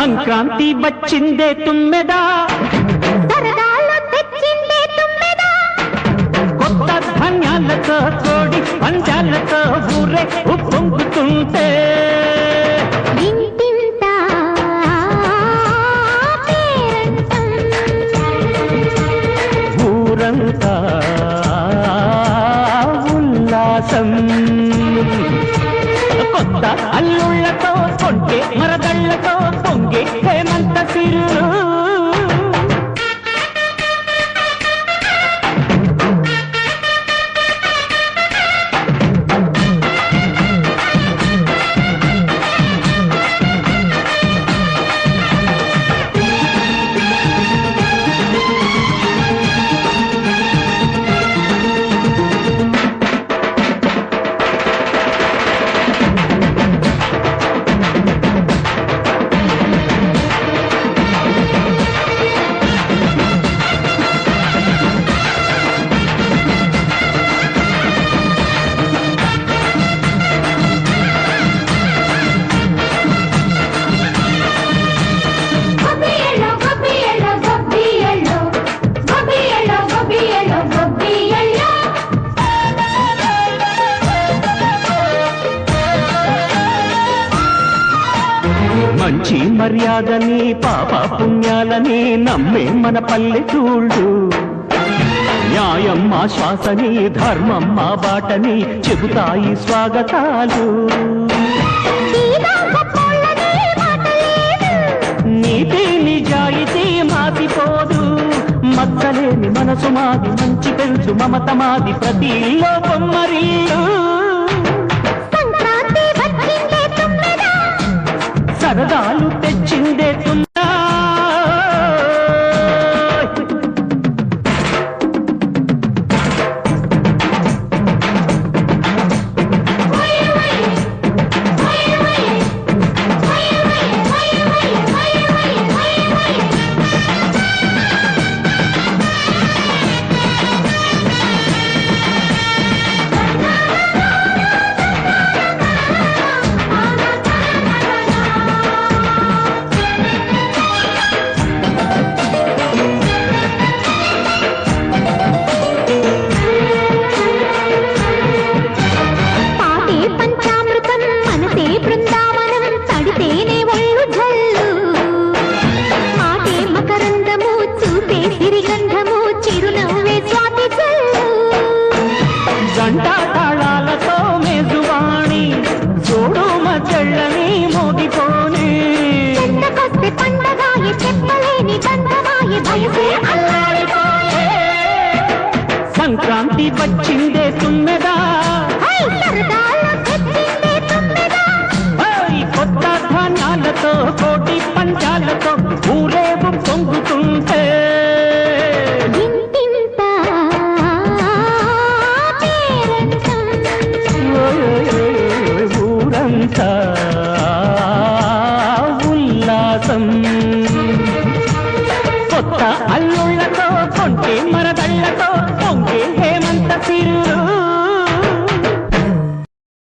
సంక్రాంతి వచ్చిందే తుమ్మెదా, సరదాలు తెచ్చిందే తుమ్మెదా, కొత్త ధాన్యాలతో కోడి పంచాలతో ఊరే ఉప్పొంగుతుంటే ఇంటింత పేరంటం, ఊరంతా ఉల్లాసం. కొత్త అల్లుళ్లతో కొంటే మరదళ్లతో పొంగే హేమంత సిరు. మంచి మర్యాదని పాప పుణ్యాలని నమ్మే మన పల్లెటూళ్ళు, న్యాయం మా శ్వాసని ధర్మం మా బాటని చెబుతాయి స్వాగతాలు. నీతి నిజాయితీ మాసిపోదు, మచ్చలేని మనసు మాది, మంచి తెలుసు మమత మాది, ప్రతి లోపం మరీలు. సరదాలు తెచ్చిందే తుమ్మెదా, గంటా తాళాలతో మేజువాణి చూడు మచ్చళ్ళని మోగిపోని. పండగాయ చెప్పలేని బంధమాయ భయసే అల్లాడిపోయే. సంక్రాంతి వచ్చిందే తుమ్మెదా, సరదాలు తెచ్చిందే తుమ్మెదా, కొత్త ధాన్యాలతో కోటి పంచాలతో ఊరేగు పొంగుతుంటే ఊరంతా ఉల్లాసం. కొత్త అల్లుళ్లతో కొంటే మరదళ్లతో పొంగే హేమంత సిరు.